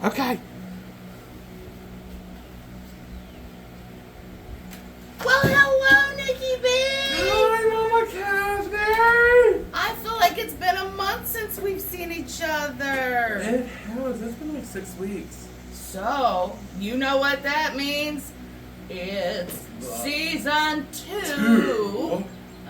Okay. Well, hello, Nikki B. Hi, Mama Kathy. I feel like it's been a month since we've seen each other. It has. It's been like 6 weeks. So, you know what that means? It's season 2 Two.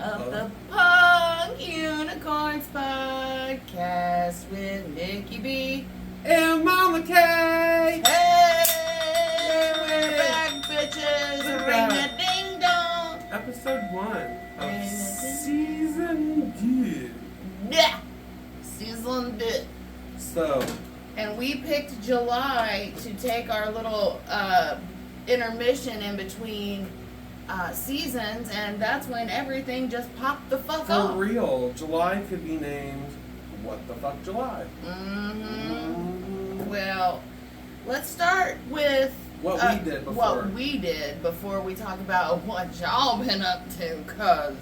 of the Punk Unicorns podcast with Nikki B. And Mama K. Hey, Yay. we're back, bitches. We're Ring back. a ding dong. Episode 1 of And season 2. Yeah, season 2. So, And we picked July to take our little intermission in between seasons, and that's when everything just popped the fuck for off. real, July could be named What the Fuck July. Well, let's start with What we did before. What we did before we talk about what y'all been up to, cause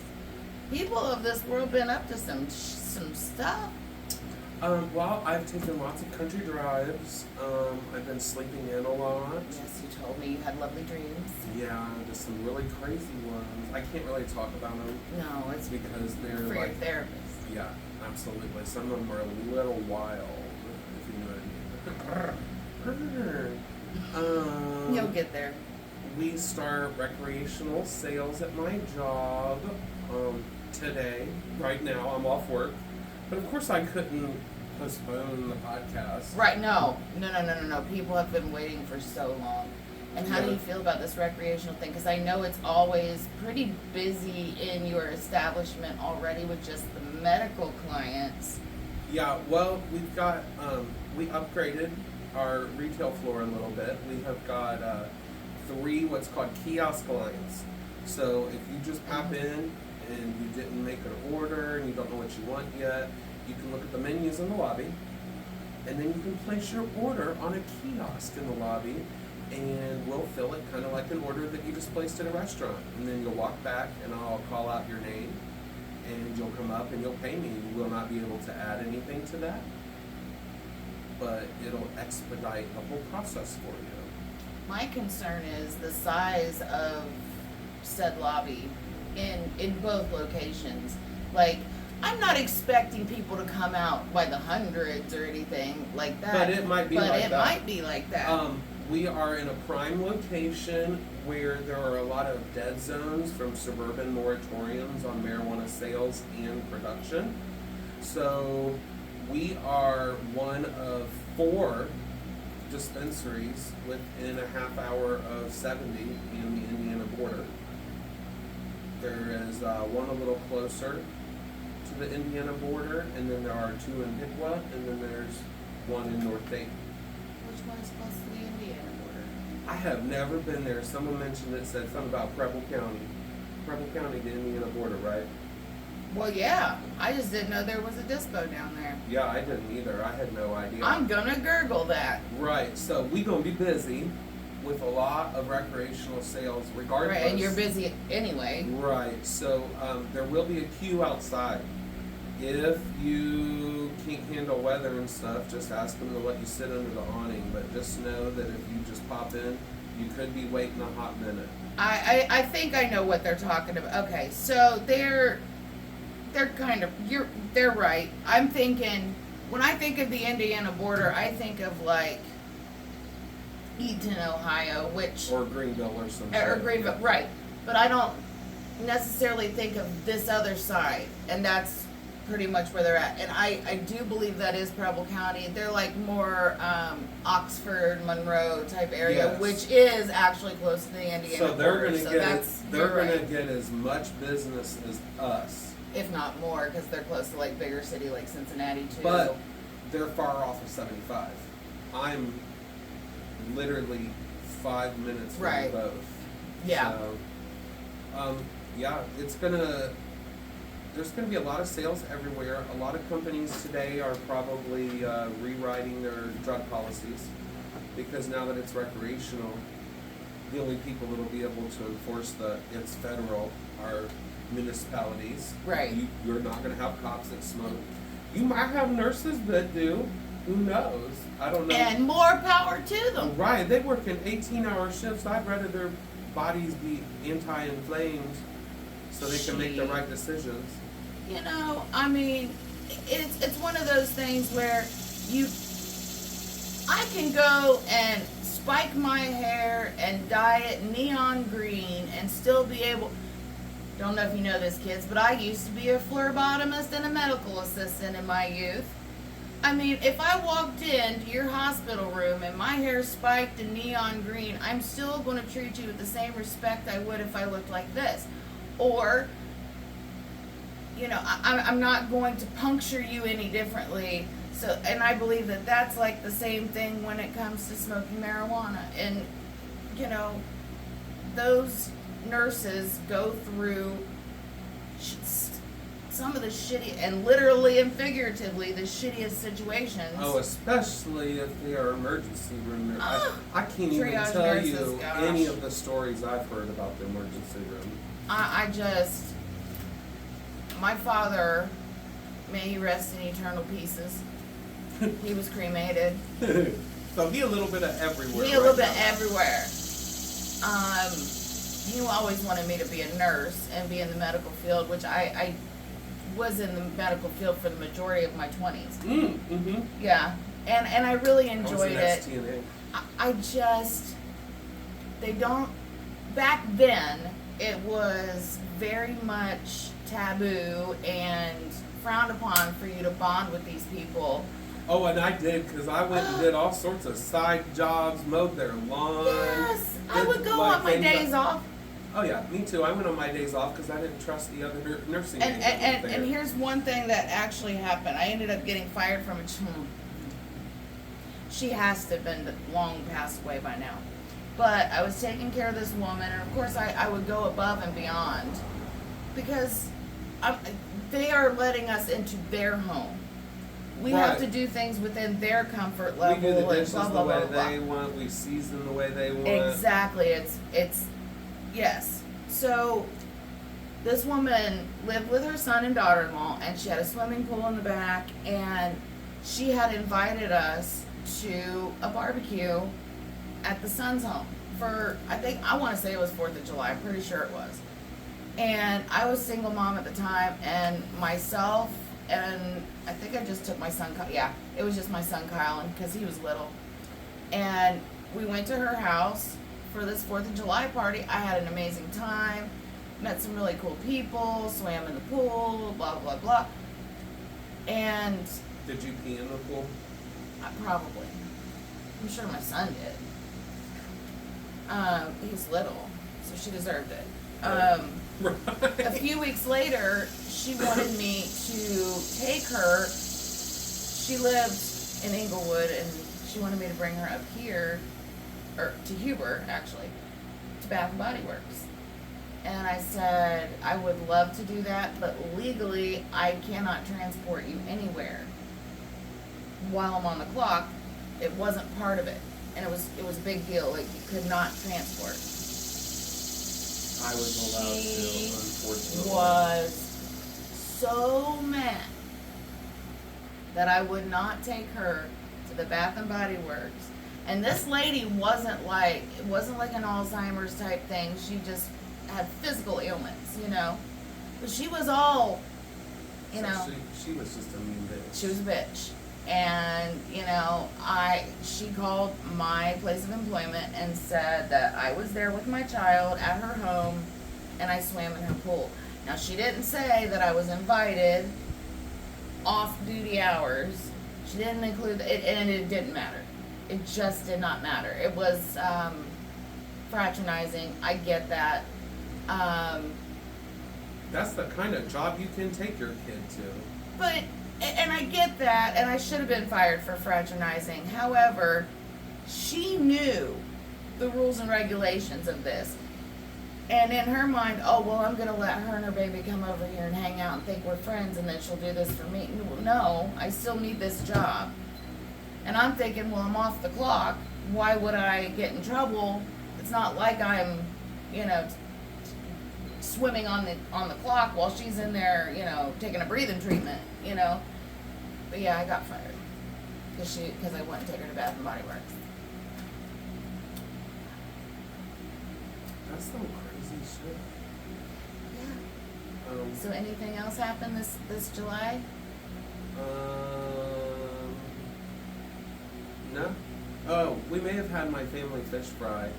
people of this world been up to some stuff. Well, I've taken lots of country drives. I've been sleeping in a lot. Yes, you told me you had lovely dreams. Yeah, just some really crazy ones. I can't really talk about them No, it's because they're for your like, therapist. yeah, absolutely. Some of them are a little wild, if you know what I mean. You'll get there. We start recreational sales at my job today. Right now, I'm off work. But of course, I couldn't postpone the podcast. Right, no. People have been waiting for so long. And how do Yeah. you feel about this recreational thing? Because I know it's always pretty busy in your establishment already with just the medical clients. Yeah, well, we've got, we upgraded our retail floor a little bit. We have got 3 what's called kiosk lines. So if you just pop in and you didn't make an order and you don't know what you want yet, you can look at the menus in the lobby, and then you can place your order on a kiosk in the lobby, and we'll fill it kind of like an order that you just placed at a restaurant. And then you'll walk back and I'll call out your name, and you'll come up and you'll pay me. You will not be able to add anything to that, but it'll expedite the whole process for you. My concern is the size of said lobby in both locations. Like, I'm not expecting people to come out by the hundreds or anything like that. But it might be But like it that. might be like that. We are in a prime location where there are a lot of dead zones from suburban moratoriums on marijuana sales and production. So we are one of 4 dispensaries within a half hour of 70 in the Indiana border. There is one a little closer to the Indiana border, and then there are 2 in Piqua, and then there's one in North Dayton. Which one is close to the Indiana border? I have never been there. Someone mentioned it, said something about Preble County. Preble County, the Indiana border, right? Well, yeah. I just didn't know there was a dispo down there. Yeah, I didn't either. I had no idea. I'm gonna Gurgle that. Right, so we gonna be busy with a lot of recreational sales regardless. Right, and you're busy anyway. Right, so there will be a queue outside. If you can't handle weather and stuff, just ask them to let you sit under the awning. But just know that if you just pop in, you could be waiting a hot minute. I think I know what they're talking about. Okay, so they're kind of they're right. I'm thinking when I think of the Indiana border, I think of like Eaton, Ohio, which Or Greenville or some or shit. Greenville, right? But I don't necessarily think of this other side, and that's pretty much where they're at. And I do believe that is Preble County. They're like more Oxford, Monroe type area, Yes. which is actually close to the Indiana So they're border. gonna So get that's they're you're gonna right. get as much business as us, If not more, because they're close to like bigger city like Cincinnati too. but they're far off of 75. I'm literally 5 minutes from Right. both. Yeah. So, yeah, there's gonna be a lot of sales everywhere. A lot of companies today are probably rewriting their drug policies because now that it's recreational, the only people that'll be able to enforce it's federal are municipalities. Right. You're not going to have cops that smoke. You might have nurses that do, Who knows? I don't know. And more power to them. Right, they work in 18-hour shifts. I'd rather their bodies be anti-inflamed so they can make the right decisions. You know, I mean, it's one of those things where I can go and spike my hair and dye it neon green and still be able. Don't know if you know this, kids, but I used to be a phlebotomist and a medical assistant in my youth. I mean, if I walked into your hospital room and my hair spiked in neon green, I'm still going to treat you with the same respect I would if I looked like this. Or, you know, I'm not going to puncture you any differently. So, and I believe that that's like the same thing when it comes to smoking marijuana. And, you know, those nurses go through some of the shitty, and literally and figuratively, the shittiest situations. Oh, especially if they are emergency room nurses. I can't even Triage tell nurses, you gosh. any of the stories I've heard about the emergency room. My father, may he rest in eternal pieces. He was cremated. So he a little bit of everywhere. He a little bit everywhere. He always wanted me to be a nurse and be in the medical field, which I was in the medical field for the majority of my 20s. Mm-hmm. Yeah, and I really enjoyed it. TNA. I just, they don't, back then, it was very much taboo and frowned upon for you to bond with these people. Oh, and I did, because I went and did all sorts of side jobs, mowed their lawn. Yes, I would go on my days off. Oh yeah, me too. I went on my days off because I didn't trust the other nursing aides that were there. And here's one thing that actually happened. I ended up getting fired from a. She has to have been long passed away by now. But I was taking care of this woman, and of course I would go above and beyond because they are letting us into their home. We have to do things within their comfort level. We do the dishes and blah, blah, the way blah, blah. they want. We season the way they want. Exactly. It's yes. So this woman lived with her son and daughter-in-law, and she had a swimming pool in the back, and she had invited us to a barbecue at the son's home for, I want to say it was 4th of July. I'm pretty sure it was. And I was single mom at the time, and myself, and I think I just took my son, yeah, it was just my son Kyle, because he was little. And we went to her house for this 4th of July party. I had an amazing time, met some really cool people, swam in the pool, blah, blah, blah. And Did you pee in the pool? probably. I'm sure my son did. He's little, so she deserved it. A few weeks later, she wanted me to take her. She lived in Inglewood, and she wanted me to bring her up here, or to Huber, actually, to Bath and Body Works. And I said, I would love to do that, but legally, I cannot transport you anywhere while I'm on the clock. It wasn't part of it, and it was a big deal. Like, you could not transport. I was allowed to, unfortunately. Was so mad that I would not take her to the Bath and Body Works. And this lady wasn't like an Alzheimer's type thing. She just had physical ailments, you know. But she was all, you know. She was just a mean bitch. She was a bitch. And, you know, she called my place of employment and said that I was there with my child at her home and I swam in her pool. Now, she didn't say that I was invited off-duty hours. She didn't include it, and it didn't matter. It just did not matter. It was fraternizing. I get that. That's the kind of job you can take your kid to. But, and I get that, and I should have been fired for fraternizing. However, she knew the rules and regulations of this. And in her mind, oh, well, I'm going to let her and her baby come over here and hang out and think we're friends, and then she'll do this for me. No, I still need this job. And I'm thinking, well, I'm off the clock. Why would I get in trouble? It's not like I'm, you know, swimming on the clock while she's in there, you know, taking a breathing treatment, you know. But yeah, I got fired. because I wouldn't take her to Bath and Body Works. That's some crazy shit. Yeah. Um, So anything else happened this July? No. Oh, we may have had my family fish fry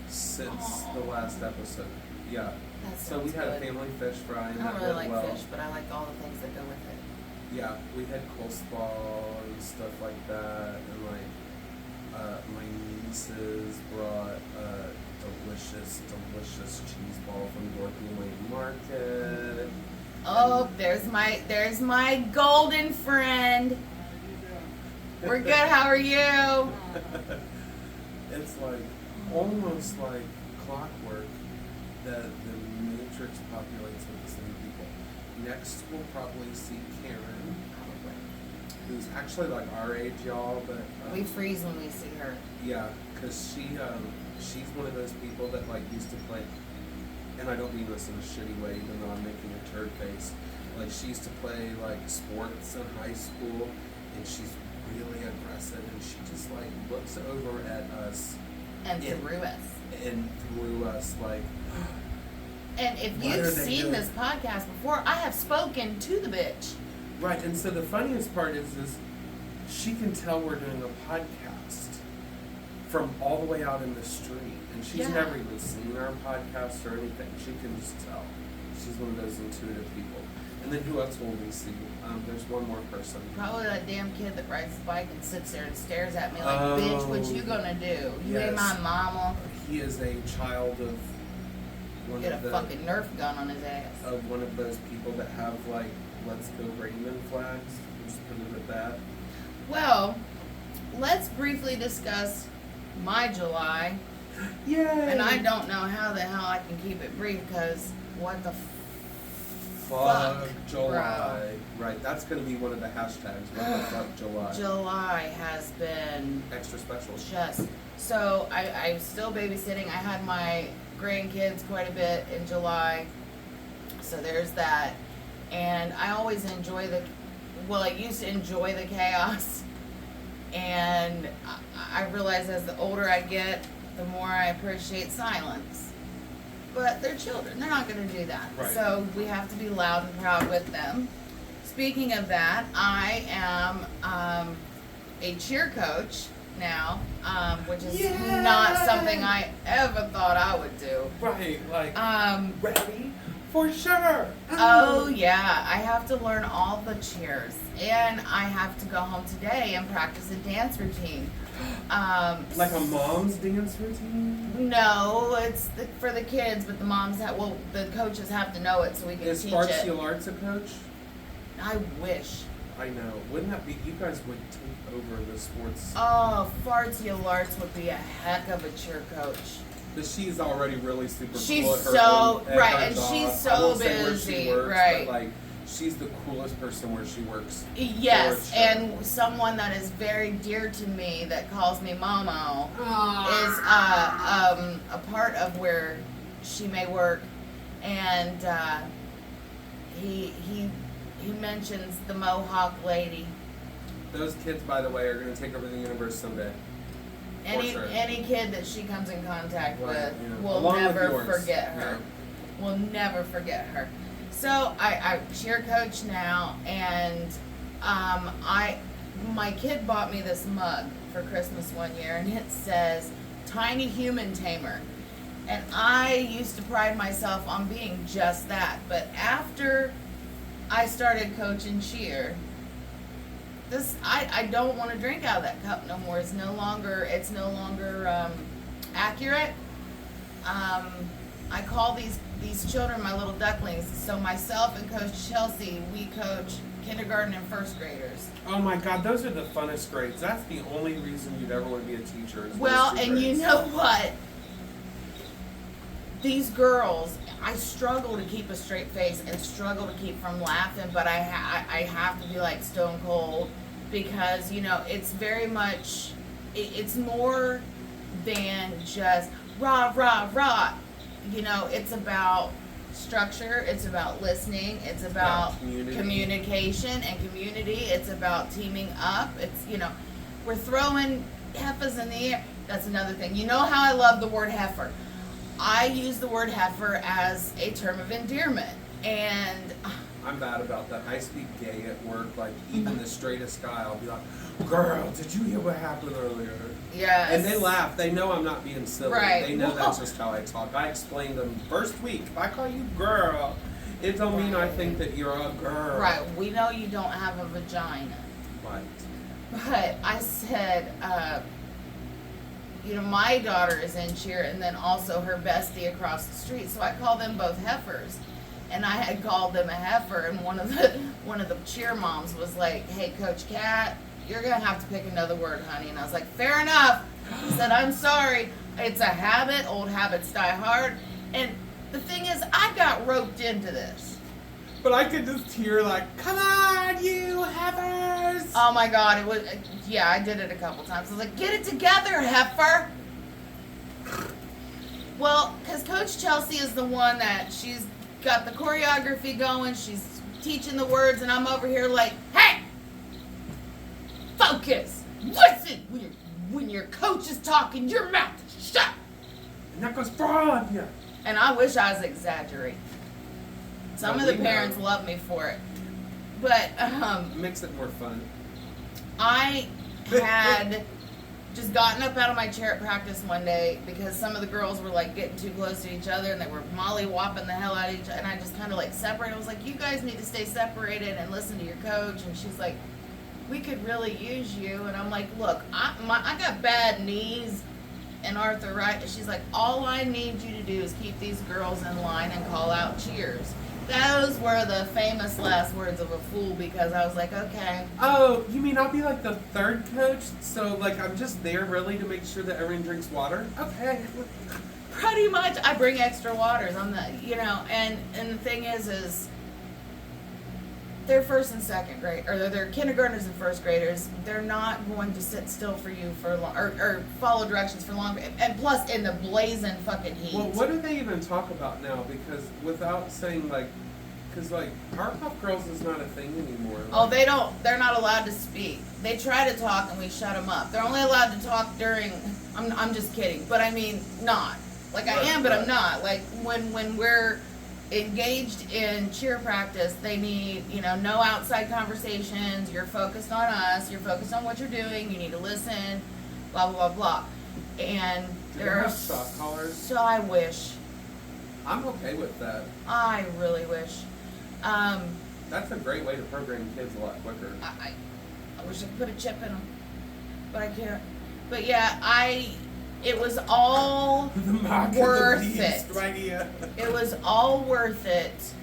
since Aw. the last episode. Yeah. That So we sounds had a good. family fish fry, and I that don't really went like well. fish, but I like all the things that go with it. Yeah, we had coleslaw and stuff like that, and my nieces brought a delicious cheese ball from Dorothy Lane Market. Oh, there's my golden friend. We're good. How are you? It's like almost like clockwork that the Matrix populates with the same people. Next, we'll probably see Karen, who's actually like our age, y'all, but We freeze when we see her. yeah, because she's one of those people that like used to play, and I don't mean this in a shitty way, even though I'm making a turd face. Like she used to play like sports in high school, and she's really aggressive, and she just like looks over at us And Yeah. through us. and through us like, And if What you've are they seen doing? this podcast before, I have spoken to the bitch. right. And so the funniest part is she can tell we're doing a podcast from all the way out in the street, and she's Yeah. never even seen our podcast or anything. She can just tell. She's one of those intuitive people. And then who else will we see? There's one more person. Probably that damn kid that rides his bike and sits there and stares at me like, Oh. bitch, what you gonna do? You ain't Yes. my mama. He is a child of one Get a of the fucking Nerf gun on his ass. of one of those people that have like "Let's Go Raymond" flags. We'll just put it at that. Well, let's briefly discuss my July. Yay! And I don't know how the hell I can keep it brief because what the Fuck Fuck, July. Right, that's gonna be one of the hashtags. What the fuck July? July has been Extra special. just so I'm still babysitting. I had my grandkids quite a bit in July, so there's that. And I always enjoy I used to enjoy the chaos, and I realize as the older I get, the more I appreciate silence. But they're children; they're not going to do that. Right. So we have to be loud and proud with them. Speaking of that, I am a cheer coach now, which is not something I ever thought I would do. Right, like Um, ready for sure. oh yeah, I have to learn all the cheers, and I have to go home today and practice a dance routine. Like a mom's dance routine. No, it's for the kids, but the moms the coaches have to know it so we can Is teach Sparksy it. Arts a coach? I wish. I know. Wouldn't that be? You guys would take over the sports. Oh, Fartsy Alarts would be a heck of a cheer coach. But she's already really super She's cool at her so- own, at right, her and job. she's I so won't say where she busy, works, right. But like, she's the coolest person where she works. Yes, For sure. and someone that is very dear to me that calls me Momo is a part of where she may work, and he mentions the Mohawk lady. Those kids, by the way, are going to take over the universe someday. sure. Any kid that she comes in contact Right, with yeah. will Along with never yours. forget her. Will never forget her. So I cheer coach now, and my kid bought me this mug for Christmas one year, and it says "Tiny Human Tamer," and I used to pride myself on being just that. But after I started coaching cheer, I don't want to drink out of that cup no more. It's no longer accurate. I call these children my little ducklings. So myself and Coach Chelsea, we coach kindergarten and first graders. Oh my God, those are the funnest grades. That's the only reason you'd ever want to be a teacher. Is Well, those two and you grades. know what? These girls, I struggle to keep a straight face and struggle to keep from laughing, but I have to be like stone cold because, it's very much, it's more than just rah, rah, rah. It's about structure. It's about listening. It's about community. communication and community. It's about teaming up. It's, we're throwing heifers in the air. That's another thing. You know how I love the word heifer. I use the word heifer as a term of endearment. And I'm bad about that. I speak gay at work. Like, even the straightest guy, I'll be like, girl, did you hear what happened earlier? yes. And they laugh. They know I'm not being silly. Right. They know that's just how I talk. I explained them first week. If I call you girl, it don't mean I think that you're a girl. Right. We know you don't have a vagina. Right. But I said, my daughter is in cheer, and then also her bestie across the street. So I call them both heifers, and I had called them a heifer. And one of the cheer moms was like, "Hey, Coach Cat, you're gonna have to pick another word, honey." And I was like, "Fair enough." I said, "I'm sorry. It's a habit. Old habits die hard." And the thing is, I got roped into this. But I could just hear like, come on, you heifers! Oh my God, it was, yeah, I did it a couple times. I was like, get it together, heifer. Well, because Coach Chelsea is the one that she's got the choreography going, she's teaching the words, and I'm over here like, hey, focus, listen, when your coach is talking, your mouth is shut. And that goes fraud, yeah. And I wish I was exaggerating. Some No, of the we parents know. love me for it. But, Makes it more fun. I had just gotten up out of my chair at practice one day because some of the girls were like getting too close to each other and they were molly-whopping the hell out of each other. And I just kind of like separated. I was like, you guys need to stay separated and listen to your coach. And she's like, we could really use you. And I'm like, look, I got bad knees and arthritis. She's like, all I need you to do is keep these girls in line and call out cheers. Those were the famous last words of a fool because I was like, okay. Oh, you mean I'll be like the third coach? So, like, I'm just there really to make sure that everyone drinks water? Okay. Pretty much, I bring extra waters. I'm the, and the thing is they're first and second grade, or they're kindergartners and first graders. They're not going to sit still for you for long, or follow directions for long. And plus, in the blazing fucking heat. Well, what do they even talk about now? Because without saying, like, because, like, Powerpuff Girls is not a thing anymore. Oh, they're not allowed to speak. They try to talk and we shut them up. They're only allowed to talk during, I'm just kidding, but I mean, not. Like, I am, but I'm not. Like, when we're engaged in cheer practice, they need, no outside conversations. You're focused on us. You're focused on what you're doing. You need to listen, blah, blah, blah, blah. And Do they there are, have shock collars? so I wish. I'm okay with that. I really wish. That's a great way to program kids a lot quicker. I wish I could put a chip in them, but I can't. But yeah, it was all The mark of the worth beast it. right here. It was all worth it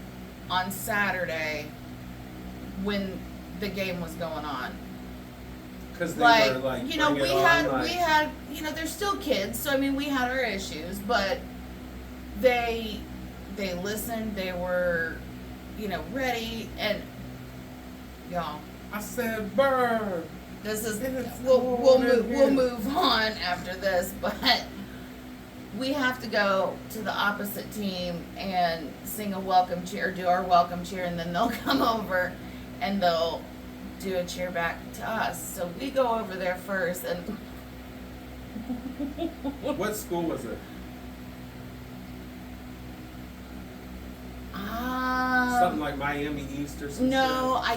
on Saturday when the game was going on. Because they Like, were like, we bring it on, had, like, they're still kids, so I mean, we had our issues, but they listened, they were, ready, and y'all, I said, burn. this is, It's we'll cold in move here. on after this, but we have to go to the opposite team and sing a welcome cheer, do our welcome cheer, and then they'll come over and they'll do a cheer back to us. So we go over there first, and What school was it? Something like Miami East or something? no, I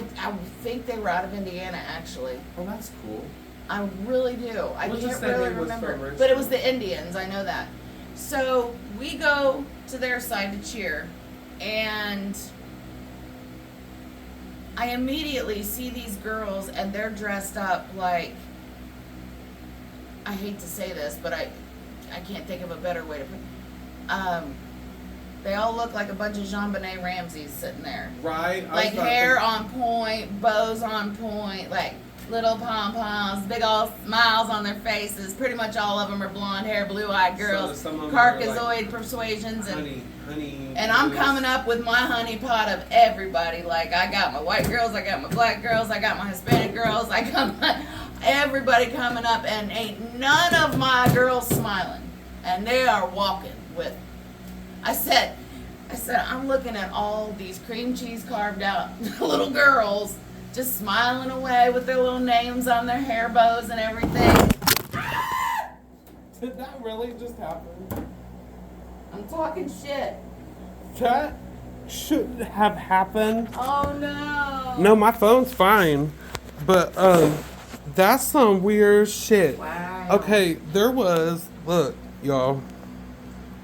think they were out of Indiana, actually. Oh, that's cool. I really do. I We'll just can't say really they was remember. from But it was Richmond. the Indians, I know that. So we go to their side to cheer, and I immediately see these girls, and they're dressed up like, I hate to say this, but I can't think of a better way to put they all look like a bunch of JonBenet Ramseys sitting there. Right? I was Like about to hair think- on point, bows on point, like little pom-poms, big old smiles on their faces. Pretty much all of them are blonde hair, blue-eyed girls, some of them are Caucasoid like persuasions, honey. and I'm coming up with my honey pot of everybody. Like, I got my white girls, I got my black girls, I got my Hispanic girls, I got my everybody coming up, and ain't none of my girls smiling, and they are walking with. I said, I said, I'm looking at all these cream cheese carved out little girls just smiling away with their little names on their hair bows and everything. Did that really just happen? I'm talking shit. That shouldn't have happened. Oh no. No, my phone's fine. But that's some weird shit. Wow. Okay, look, y'all.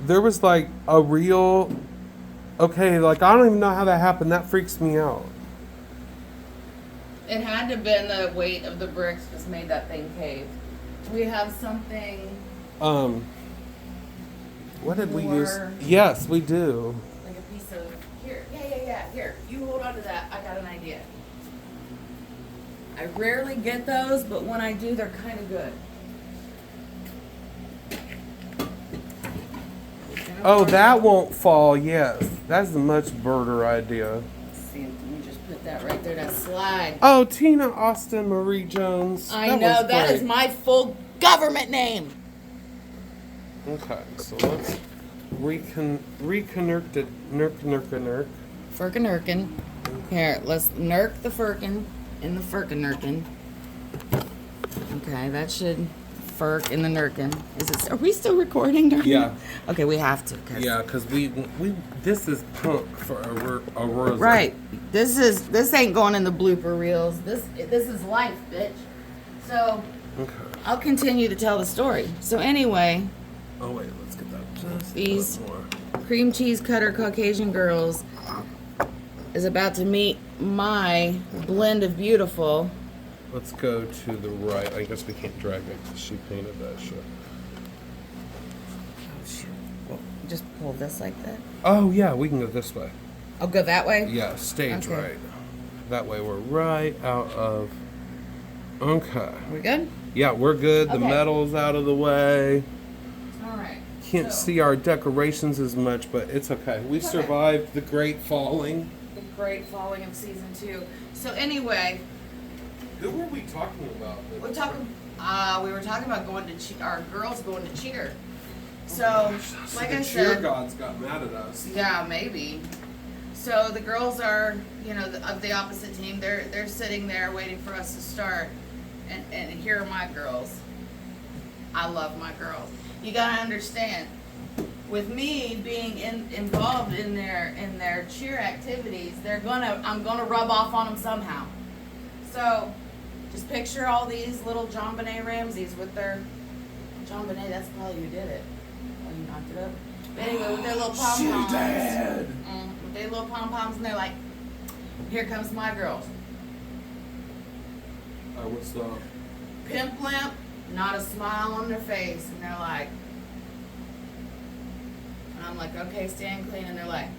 There was like a real like I don't even know how that happened. That freaks me out. It had to have been the weight of the bricks just made that thing cave. We have something What did we More- use? Yes, we do. like a piece of here. Yeah. Here, you hold on to that. I got an idea. I rarely get those, but when I do, they're kind of good. Oh, that won't fall. Yes, that's a much birder idea. See, let me just put that right there. That slide. Oh, Tina Austin Marie Jones. I know that great. is my full government name. Okay, so let's reconnect it. Nurk. Firkin. Here, let's nurk the firkin in the firkin. Okay, that should firk in the nurkin. Are we still recording? During Yeah. Okay, we have to. Yeah, because we this is punk for a rose. Right. This ain't going in the blooper reels. This is life, bitch. So Okay. I'll continue to tell the story. So anyway, Oh wait, let's get that just These- a bit more. cream cheese cutter Caucasian girls is about to meet my blend of beautiful. Let's go to the right. I guess we can't drag it because she painted that shit. Oh shoot! Well, just pull this like that. Oh yeah, we can go this way. I'll go that way. Yeah, stage Okay. right. That way we're right out of. Okay. We good? Yeah, we're good. The Okay. metal's out of the way. All right. Can't So, see our decorations as much, but it's okay. We Okay. survived the great falling. the great falling of season 2. So anyway, Who were we talking about? we're talking. We were talking about going to our girls going to cheer. So, like the I cheer said, gods got mad at us. yeah, maybe. So the girls are, of the opposite team. They're sitting there waiting for us to start, and here are my girls. I love my girls. You gotta understand, with me being involved in their cheer activities, I'm gonna rub off on them somehow. So, just picture all these little John Benet Ramseys with their John Benet. That's probably who did it. Oh, you knocked it up. But anyway, with their little pom She poms. did. With their little pom poms, and they're like, "Here comes my girls." What's the? Pimp limp, not a smile on their face, and they're like, and I'm like, "Okay, stand clean," and they're like,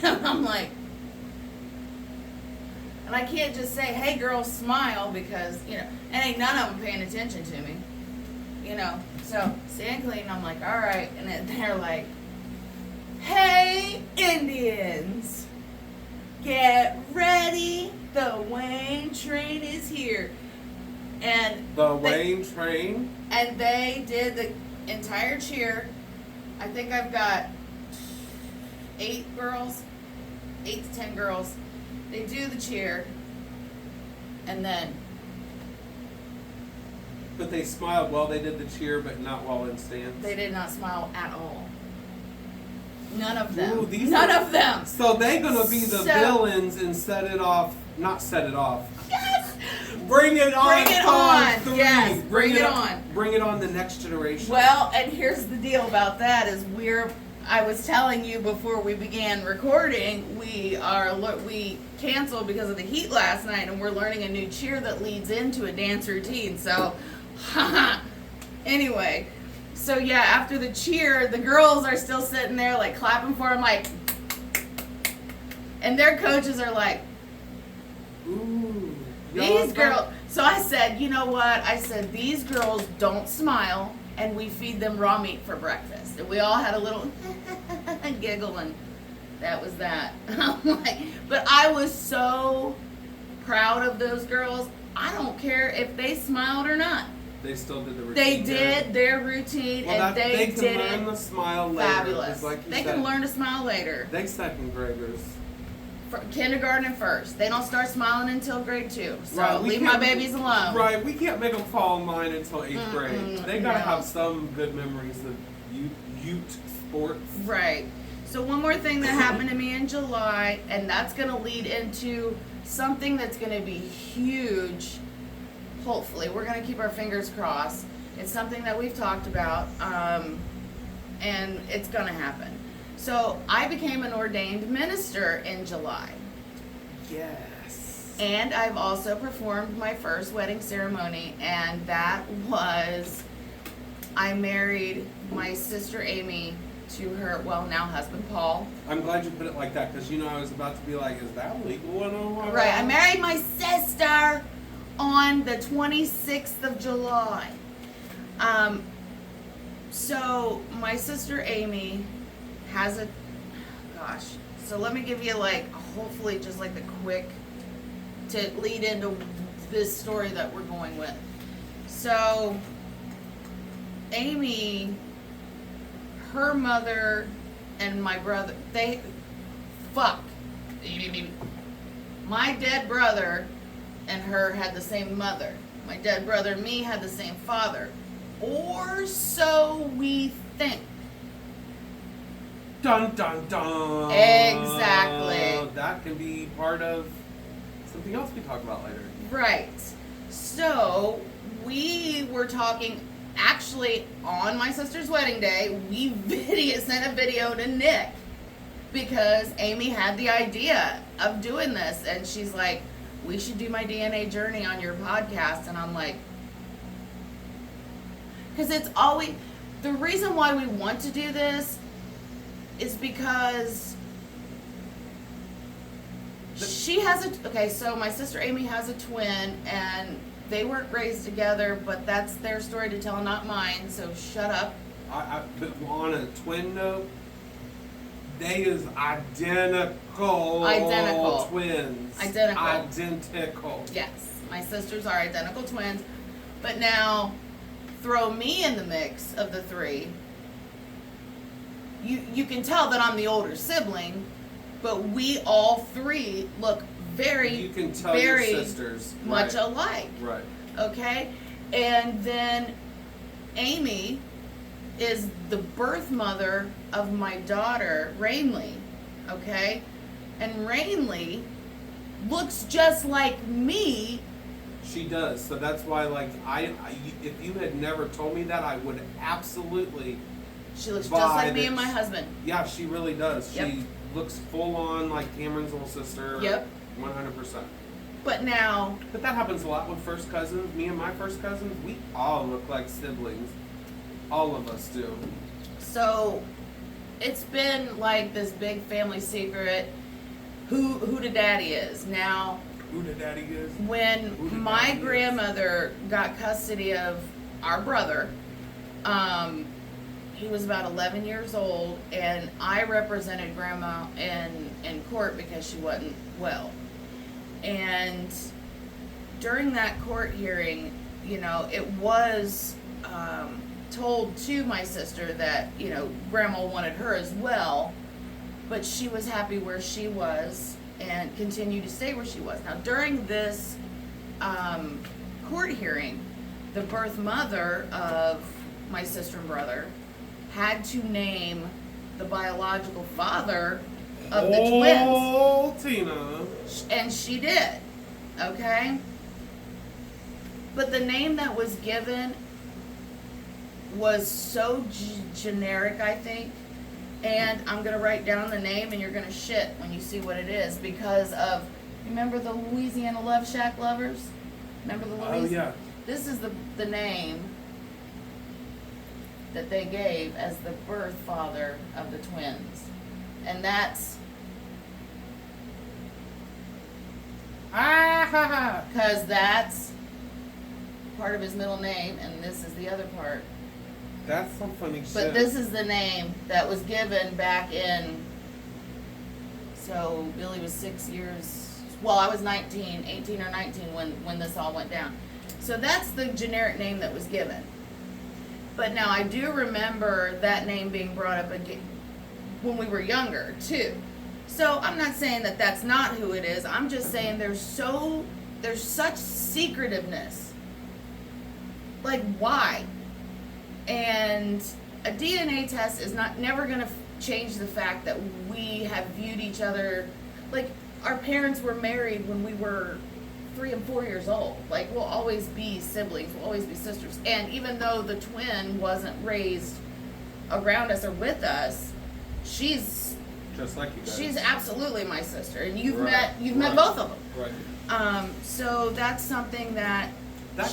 I'm like, and I can't just say, "Hey, girls, smile," because and ain't none of them paying attention to me, So stand clean. I'm like, all right, and then they're like, "Hey, Indians, get ready. The Wayne train is here." And The Wayne train. and they did the entire cheer. I think I've got 8 to 10 girls. They do the cheer, and then But they smiled while they did the cheer, but not while in stance. they did not smile at all. None of them. Ooh, these None are- of them. So they gonna be the So- villains and set it off. Not set it off. Yes. Bring it on. Bring it Pod on. 3. Yes, bring it on. Bring it on the next generation. Well, and here's the deal about that is I was telling you before we began recording, we canceled because of the heat last night, and we're learning a new cheer that leads into a dance routine. So, anyway, so yeah, after the cheer, the girls are still sitting there like clapping for them, like, and their coaches are like, Ooh. these girls. So I said, you know what? I said, these girls don't smile, and we feed them raw meat for breakfast. And we all had a little giggle, and that was that. I'm like, but I was so proud of those girls. I don't care if they smiled or not. They still did the routine. They there. did their routine, Well, and they did can learn it the smile later. fabulous. 'Cause like you They said, can learn to smile later. They second graders. For kindergarten first. They don't start smiling until grade 2. So Right, we leave my can't- babies alone. Right, we can't make them fall in line until 8th grade. They gotta no. have some good memories of Ute sports. Right. So one more thing that happened to me in July, and that's going to lead into something that's going to be huge. Hopefully, we're going to keep our fingers crossed. It's something that we've talked about, and it's going to happen. So I became an ordained minister in July. Yes. And I've also performed my first wedding ceremony, and that was, I married my sister Amy to her, well, now husband Paul. I'm glad you put it like that because I was about to be like, is that legal in Ohio? Right, I married my sister on the 26th of July. So my sister Amy has a, gosh, so let me give you like, hopefully just like the quick, to lead into this story that we're going with. So Amy, her mother and my brother, my dead brother and her had the same mother. My dead brother and me had the same father. Or so we think. Dun dun dun. Exactly. That can be part of something else we talk about later. Right. So we were talking, actually on my sister's wedding day, we sent a video to Nick because Amy had the idea of doing this, and she's like, we should do my DNA journey on your podcast. And I'm like, because it's always, the reason why we want to do this is because she has so my sister Amy has a twin, and they weren't raised together, but that's their story to tell, not mine, so shut up. But on a twin note, they is identical twins. Identical. Yes, my sisters are identical twins, but now throw me in the mix of the three. You can tell that I'm the older sibling, but we all three look You can tell very your sisters. much Right. alike. Right. Okay? And then Amy is the birth mother of my daughter, Rainley. Okay? And Rainley looks just like me. She does. So that's why, like, if you had never told me that, I would absolutely. She looks just like me and my husband. Yeah, she really does. Yep. She looks full on like Cameron's little sister. Yep. 100%. But now. But that happens a lot with first cousins. Me and my first cousins, we all look like siblings. All of us do. So it's been like this big family secret who the daddy is. Now, Who the daddy is? when my grandmother got custody of our brother, he was about 11 years old, and I represented grandma in court because she wasn't well. And during that court hearing, it was told to my sister that, grandma wanted her as well, but she was happy where she was and continued to stay where she was. Now, during this court hearing, the birth mother of my sister and brother had to name the biological father of the twins. Oh, Tina. And she did. Okay? But the name that was given was so generic, I think. And I'm going to write down the name, and you're going to shit when you see what it is. Because of, remember the Louisiana Love Shack lovers? Remember the Louisiana? Oh, yeah. This is the name that they gave as the birth father of the twins. And that's because that's part of his middle name, and this is the other part. That's some funny shit. But this is the name that was given back in, so Billy was 6 years, well, I was 18 or 19 when this all went down. So that's the generic name that was given. But now I do remember that name being brought up again when we were younger too. So I'm not saying that that's not who it is. I'm just saying there's such secretiveness. Like, why? And a DNA test is never going to change the fact that we have viewed each other, like, our parents were married when we were 3 and 4 years old. Like, we'll always be siblings, we'll always be sisters. And even though the twin wasn't raised around us or with us, she's just like you guys. She's absolutely my sister, and you've Right. met both of them. Right. So that's something that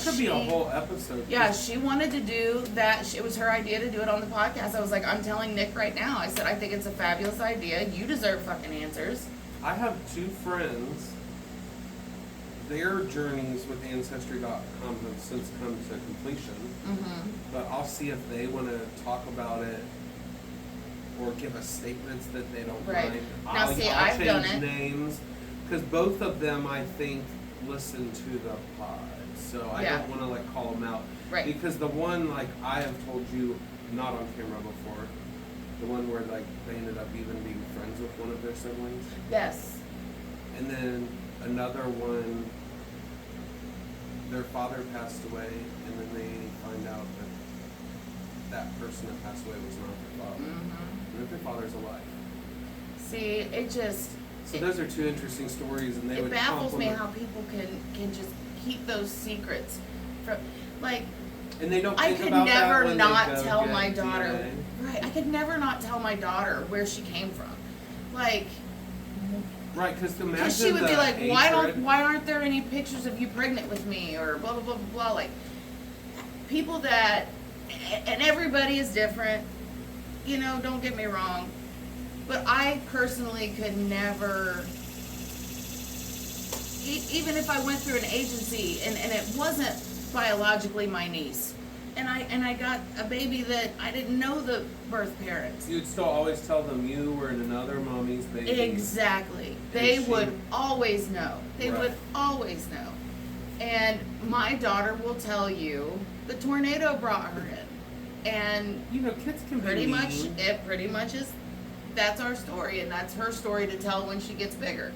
could be a whole episode. Yeah, she wanted to do that. It was her idea to do it on the podcast. I was like, I'm telling Nick right now. I said, I think it's a fabulous idea. You deserve fucking answers. I have 2 friends. Their journeys with Ancestry.com have since come to completion. Mm-hmm. But I'll see if they want to talk about it or give us statements that they don't Right. mind. Now, see, I'll I've change done it. names because both of them, I think, listen to the pod. So I Yeah. don't want to like call them out. Right. Because the one, like I have told you, not on camera before, the one where like they ended up even being friends with one of their siblings. Yes. And then another one, their father passed away, and then they find out that that person that passed away was not their father. Mm-hmm. And that their father's alive. See, it just... So those are 2 interesting stories, and they It would baffles me complement. how people can just keep those secrets from, like, And they don't I think could about that never when not they go tell get my daughter. DNA. Right, I could never not tell my daughter where she came from. Like, Right, because imagine because she would be the like, hatred. why aren't there any pictures of you pregnant with me, or blah blah blah blah blah. Like, people that, and everybody is different. You know, don't get me wrong, but I personally could never. Even if I went through an agency and it wasn't biologically my niece, and I got a baby that I didn't know the birth parents. You'd still always tell them you were in another mommy's baby. Exactly. They she- would always know. They Right. would always know. And my daughter will tell you the tornado brought her in. And You know, kids can be pretty mean. much is that's our story, and that's her story to tell when she gets bigger.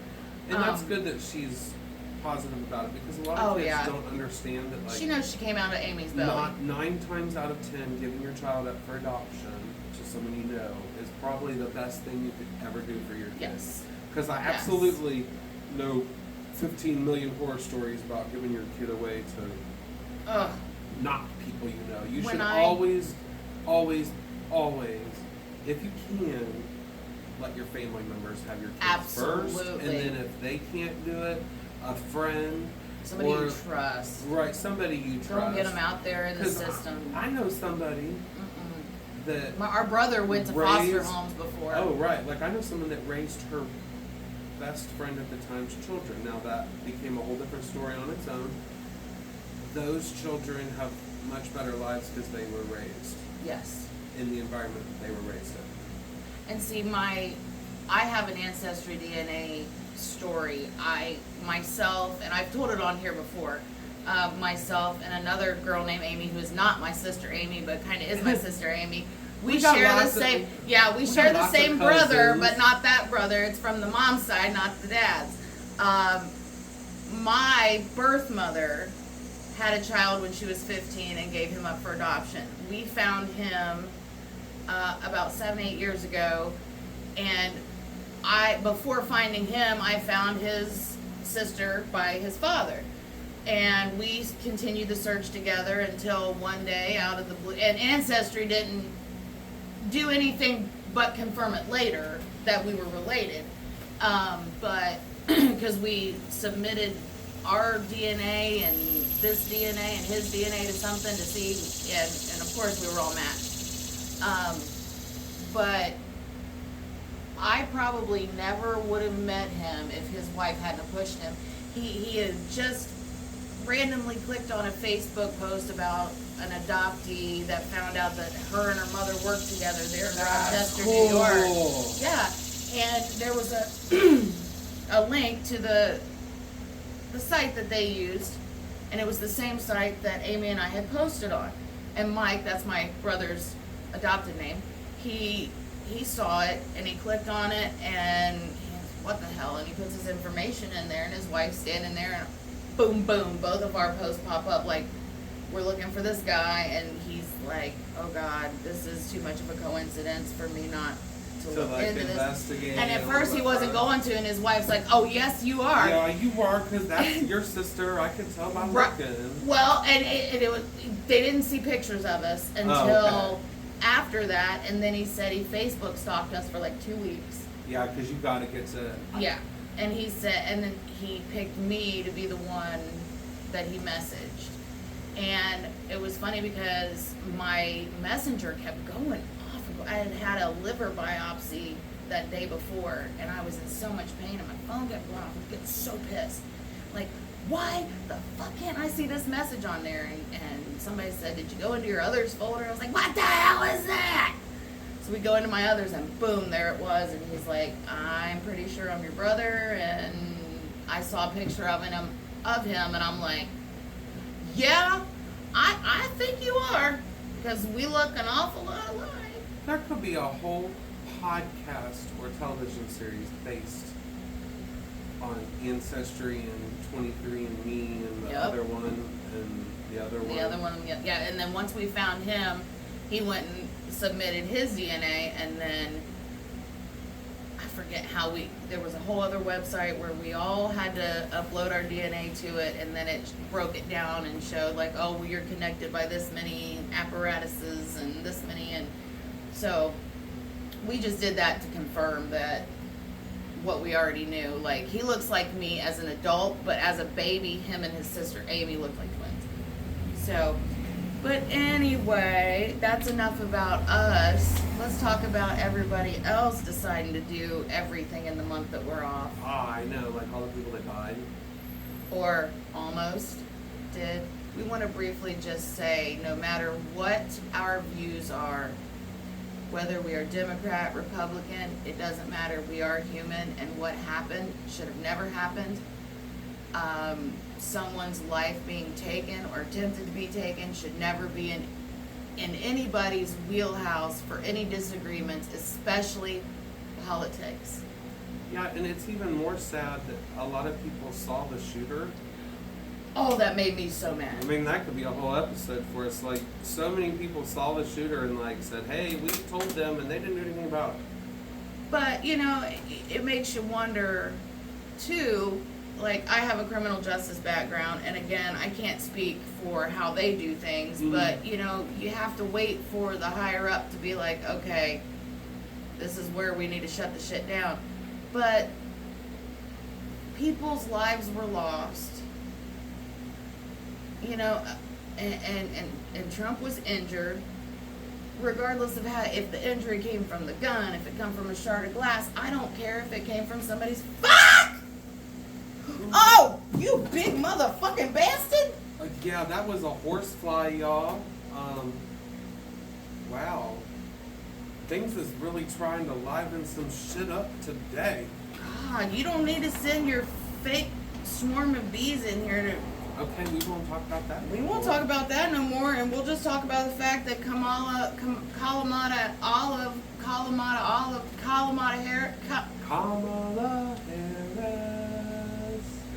And that's good that she's positive about it, because a lot of Oh, kids yeah. don't understand that, like, She knows she came out of Amy's belly. not 9 times out of 10, giving your child up for adoption to someone you know is probably the best thing you could ever do for your kid. Yes. Because I Yes. absolutely know 15 million horror stories about giving your kid away to Ugh. not people you know. You When should I- always, always, always, if you can, let your family members have your kids first. Absolutely. And then if they can't do it, a friend. Somebody or, you trust. Right, somebody you trust. Don't get them out there in the 'Cause system. I know somebody Mm-mm. that. Our brother went to foster raised- homes before. Oh, right. Like, I know someone that raised her best friend at the time's children. Now, that became a whole different story on its own. Those children have much better lives because they were raised Yes. in the environment that they were raised in. And see, I have an Ancestry DNA story. Myself, and I've told it on here before, myself and another girl named Amy, who is not my sister Amy, but kind of is my sister Amy. We We got share the lots of- same, we we share got the lots of same brother, cousins. but not that brother. It's from the mom's side, not the dad's. My birth mother had a child when she was 15 and gave him up for adoption. We found him about 7-8 years ago, and before finding him, I found his sister by his father, and we continued the search together until one day, out of the blue, and Ancestry didn't do anything but confirm it later that we were related, but because we submitted our DNA and this DNA and his DNA to something to see, and of course we were all matched. But I probably never would have met him if his wife hadn't have pushed him. He had just randomly clicked on a Facebook post about an adoptee that found out that her and her mother worked together there in Rochester, New York. Yeah, and there was a a link to the site that they used, and it was the same site that Amy and I had posted on. And Mike, that's my brother's adopted name, he saw it and he clicked on it and what the hell, and he puts his information in there and his wife's standing there and boom, boom, both of our posts pop up like, we're looking for this guy, and he's like, oh God, this is too much of a coincidence for me not to look like into this. investigate. And at first he wasn't going to, and his wife's like, oh yes you are. Yeah, you are, because that's your sister. I can tell by looking. Well, and it was, they didn't see pictures of us until after that, and then he said he Facebook stalked us for like 2 weeks. Yeah, because you got to get to. Yeah, and he said, and then he picked me to be the one that he messaged. And it was funny because my messenger kept going off. I had had a liver biopsy that day before, and I was in so much pain, and my phone kept going off. I was getting so pissed. Like, why the fuck can't I see this message on there? And somebody said, did you go into your others folder? I was like, what the hell is that? So we go into my others, and boom, there it was. And he's like, I'm pretty sure I'm your brother, and I saw a picture of him, and I'm like, yeah, I think you are, because we look an awful lot alike. There could be a whole podcast or television series based on Ancestry and 23andMe and the other one and the other one. The other one, yeah. And then once we found him, he went and submitted his DNA, and then I forget how there was a whole other website where we all had to upload our DNA to it, and then it broke it down and showed like, oh, well, you're connected by this many apparatuses and this many, and so we just did that to confirm that what we already knew. Like, he looks like me as an adult, but as a baby, him and his sister Amy looked like twins. So, but anyway, that's enough about us. Let's talk about everybody else deciding to do everything in the month that we're off. I know, like all the people that died. Or almost did. We want to briefly just say, no matter what our views are, whether we are Democrat, Republican, it doesn't matter. We are human, and what happened should have never happened. Someone's life being taken or attempted to be taken should never be in anybody's wheelhouse for any disagreements, especially politics. Yeah, and it's even more sad that a lot of people saw the shooter. Oh, that made me so mad. I mean, that could be a whole episode for us. Like, so many people saw the shooter and like said, hey, we told them, and they didn't do anything about it. But, you know, it makes you wonder, too, like, I have a criminal justice background, and again, I can't speak for how they do things, but, you know, you have to wait for the higher up to be like, okay, this is where we need to shut the shit down. But people's lives were lost, you know, and Trump was injured. Regardless of how, if the injury came from the gun, if it come from a shard of glass, I don't care if it came from somebody's fuck! Oh, you big motherfucking bastard! Yeah, that was a horsefly, y'all. Wow. Things is really trying to liven some shit up today. God, you don't need to send your fake swarm of bees in here to... Okay, we won't talk about that. We won't talk about that no more, and we'll just talk about the fact that Kalamata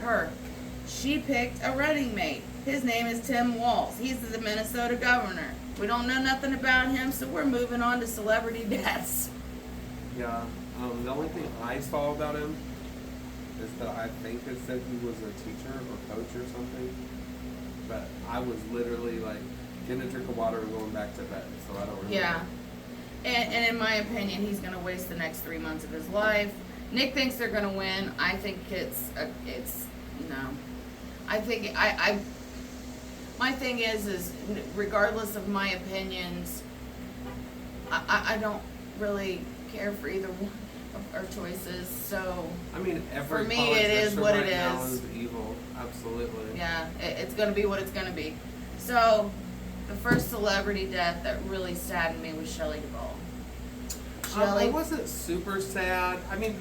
Harris, she picked a running mate. His name is Tim Walz. He's the Minnesota governor. We don't know nothing about him, so we're moving on to celebrity deaths. Yeah, the only thing I saw about him is that I think it said he was a teacher or coach or something. But I was literally like getting a drink of water and going back to bed, so I don't remember. Yeah. And in my opinion, he's going to waste the next 3 months of his life. Nick thinks they're going to win. I think no. I think, my thing is regardless of my opinions, I don't really care for either one of our choices, so. I mean, every for me, it is what it now is. is evil, absolutely. Yeah, it's going to be what it's going to be. So, the first celebrity death that really saddened me was Shelley Duvall. I wasn't super sad. I mean,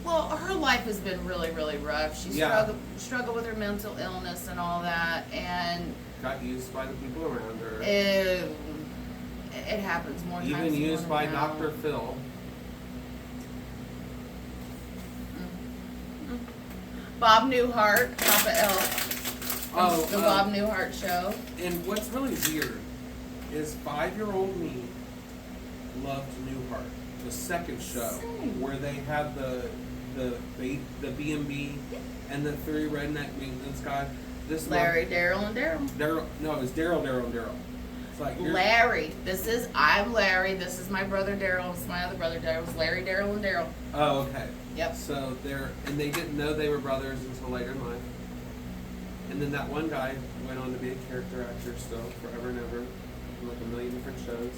Well, her life has been really, really rough. She Yeah. struggled with her mental illness and all that, and Got used by the people around her. it happens more times Even than you used wanna by know. Dr. Phil. Bob Newhart, Papa L. Oh, The Bob Newhart show. And what's really weird is 5-year-old me loved Newhart. The second show Same. where they had the B&B and the 3 redneck maintenance guys. This Larry, Daryl, and Daryl. Daryl. No, it was Daryl. It's like Larry. I'm Larry. This is my brother Daryl. This is my other brother Daryl. It's Larry, Daryl, and Daryl. Oh, okay. Yep. So they didn't know they were brothers until later in life. And then that one guy went on to be a character actor still, forever and ever, in like a million different shows.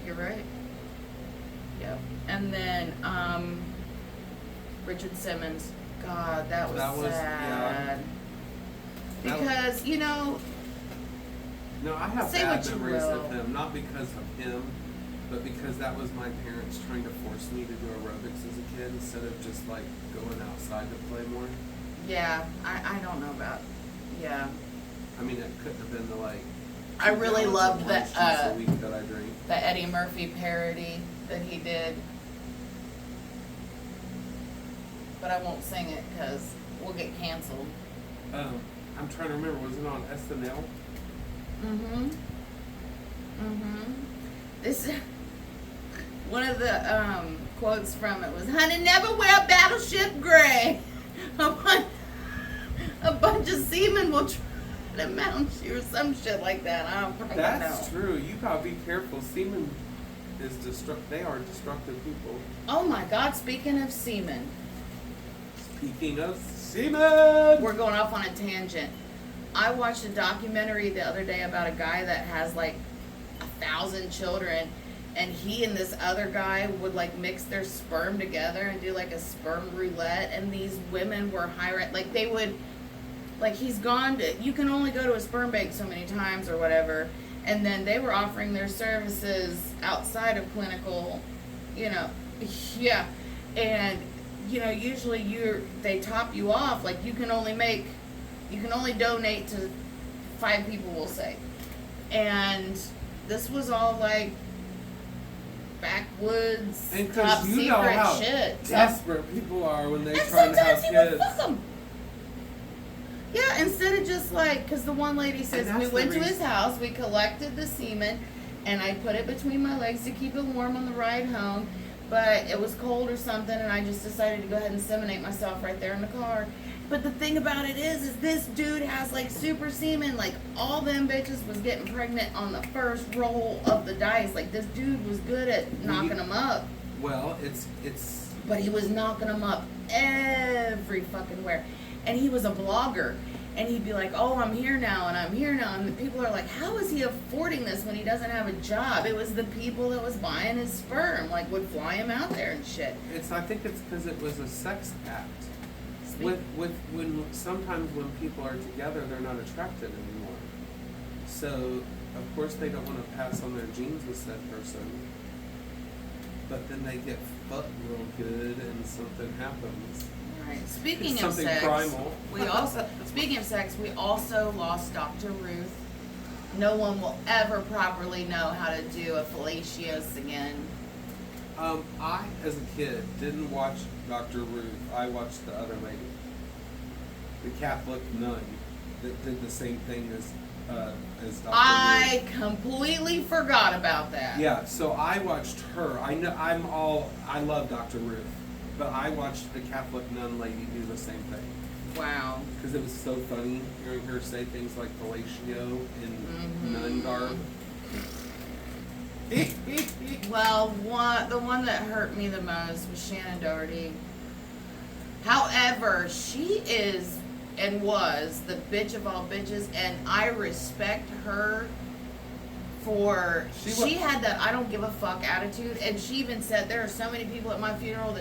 You're right. Yep. And then Richard Simmons. God, that was sad. That Because, you know, No, I have Say bad what you memories will. of him, not because of him, but because that was my parents trying to force me to do aerobics as a kid instead of just like going outside to play more. yeah, I don't know about, yeah. I mean, it couldn't have been the like. I really 2 gallons of loved orange the, juice a week that I drink. The Eddie Murphy parody that he did. But I won't sing it because we'll get canceled. I'm trying to remember. Was it on SNL? This one of the quotes from it was, "Honey, never wear Battleship Gray. A bunch of seamen will try to mount you," or some shit like that. I don't fucking know. That's true. You gotta be careful. Seamen is They are destructive people. Oh my God! Speaking of seamen, Speaking of seamen, we're going off on a tangent. I watched a documentary the other day about a guy that has like 1,000 children, and he and this other guy would like mix their sperm together and do like a sperm roulette, and these women were hiring, like they would, like he's gone to, you can only go to a sperm bank so many times or whatever, and then they were offering their services outside of clinical, you know, yeah, and you know, usually they top you off, like you can only donate to 5 people, we'll say. And this was all like backwoods, and top because you know secret how shit. desperate people are when they And try to have sometimes he would kids. fuck 'em. Yeah, instead of just like, because the one lady says, And we that's went the to his reason- house, we collected the semen, and I put it between my legs to keep it warm on the ride home, but it was cold or something, and I just decided to go ahead and inseminate myself right there in the car. But the thing about it is this dude has like super semen, like all them bitches was getting pregnant on the first roll of the dice. Like this dude was good at knocking them up. Well, it's But he was knocking them up every fucking where. And he was a blogger. And he'd be like, "Oh, I'm here now, and I'm here now." And the people are like, "How is he affording this when he doesn't have a job?" It was the people that was buying his sperm, like would fly him out there and shit. I think it's because it was a sex act. When sometimes when people are together, they're not attracted anymore. So of course they don't want to pass on their genes with said person. But then they get fucked real good, and something happens. Right. Speaking It's of something sex, primal. we also lost Dr. Ruth. No one will ever properly know how to do a fellatio again. I, as a kid, didn't watch Dr. Ruth. I watched the other lady, the Catholic nun, that did the same thing as Dr. Ruth. I completely forgot about that. Yeah, so I watched her. I love Dr. Ruth, but I watched the Catholic nun lady do the same thing Wow. because it was so funny hearing her say things like fellatio in nun garb. Well, the one that hurt me the most was Shannon Doherty. However, she is and was the bitch of all bitches, and I respect her for she had that I don't give a fuck attitude, and she even said there are so many people at my funeral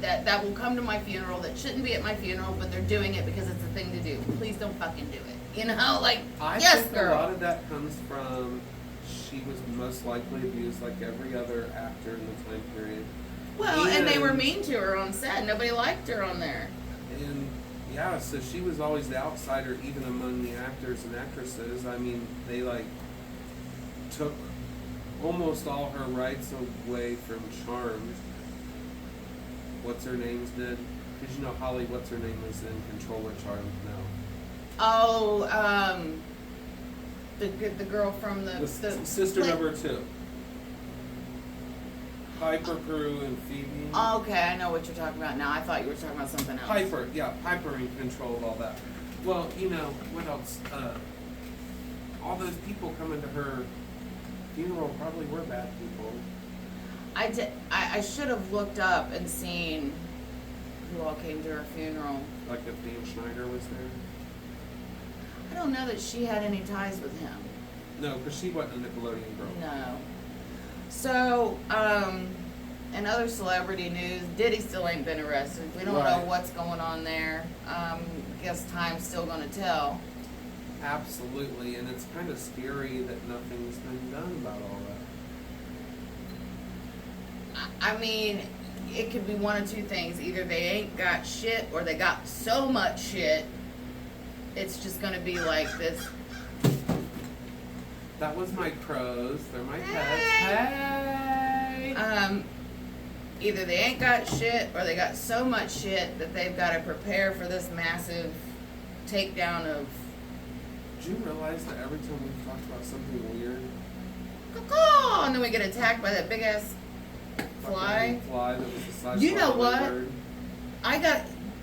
that will come to my funeral that shouldn't be at my funeral, but they're doing it because it's a thing to do. Please don't fucking do it. You know, like I yes, think girl. a lot of that comes from she was most likely abused like every other actor in the time period. Well, and they were And- mean to her on set. Nobody liked her on there. And yeah, so she was always the outsider, even among the actors and actresses. I mean, they like took almost all her rights away from Charmed. What's her name's did? Because you know Holly, what's her name is in control of Charmed now. Oh, the girl from the Sister play- number 2. Piper, Prue, and Phoebe. Okay, I know what you're talking about now. I thought you were talking about something else. Piper in control of all that. Well, you know, what else? All those people coming to her funeral probably were bad people. I should have looked up and seen who all came to her funeral. Like if Dan Schneider was there. I don't know that she had any ties with him. No, because she wasn't a Nickelodeon girl. No. So, in other celebrity news, Diddy still ain't been arrested. We don't know Right. what's going on there. Guess time's still gonna tell. Absolutely, and it's kind of scary that nothing's been done about all that. I mean, it could be one of two things. Either they ain't got shit or they got so much shit, it's just gonna be like this. That was my pros. They're my pets. Hey! Either they ain't got shit or they got so much shit that they've got to prepare for this massive takedown of Did you realize that every time we talk about something weird, caw, and then we get attacked by that big ass fly? fucking fly that was the size You of a know what? hummingbird.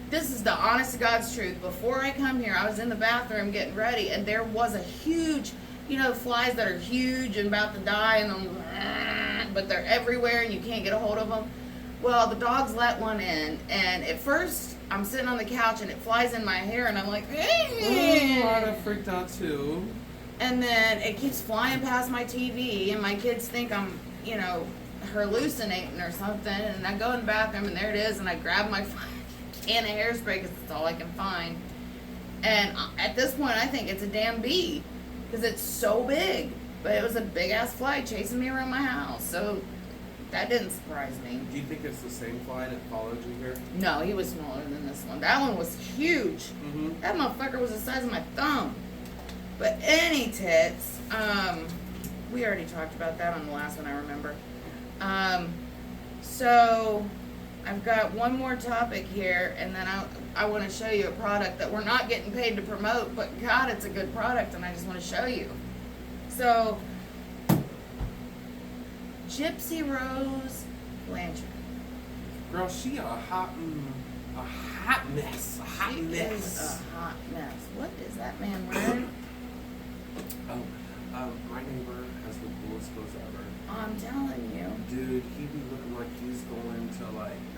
This is the honest to God's truth. Before I come here, I was in the bathroom getting ready, and there was a huge, flies that are huge and about to die, and but they're everywhere, and you can't get a hold of them. Well, the dogs let one in, and at first, I'm sitting on the couch, and it flies in my hair, and I'm like, Oh, I'd have freaked out too. and then it keeps flying past my TV, and my kids think I'm, hallucinating or something, and I go in the bathroom, and there it is, and I grab my can of hairspray because it's all I can find. And at this point, I think it's a damn bee because it's so big. But it was a big ass fly chasing me around my house, so that didn't surprise me. Do you think it's the same fly that followed you here? No, he was smaller than this one. That one was huge. Mm-hmm. That motherfucker was the size of my thumb. But any tits, we already talked about that on the last one, I remember. So I've got one more topic here, and then I want to show you a product that we're not getting paid to promote, but God, it's a good product, and I just want to show you. So, Gypsy Rose Blanchard. Girl, she a hot mess. A hot She mess. is a hot mess. What is that man wearing? My neighbor has the coolest clothes ever. I'm telling you. Dude, he be looking like he's going to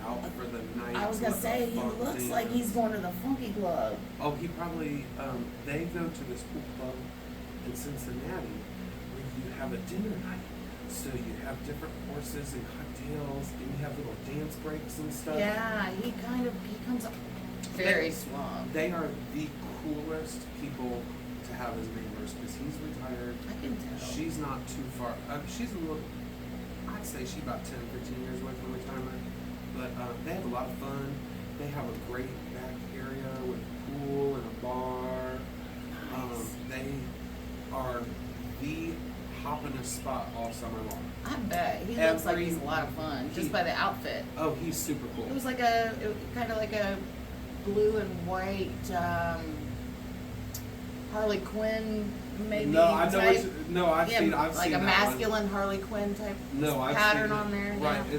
out for the night. I was gonna with say, a he funk looks dance. like he's going to the Funky Club. Oh, he probably, they go to this pool club in Cincinnati where you have a dinner night. So you have different courses and cocktails, and you have little dance breaks and stuff. Yeah, he comes up very suave. They are the coolest people to have as neighbors because he's retired. I can tell. She's not too far. She's a little, I'd say she's about 10, 15 years away from retirement. But they have a lot of fun. They have a great back area with a pool and a bar. Nice. They are the hoppin'est spot all summer long. I bet. He looks like he's a lot of fun just by the outfit. Oh, he's super cool. It was kind of like a blue and white Harley Quinn maybe No, I know. type. I've Yeah, seen like that a one. masculine Harley Quinn type No, I've pattern seen on there. Right, Yeah.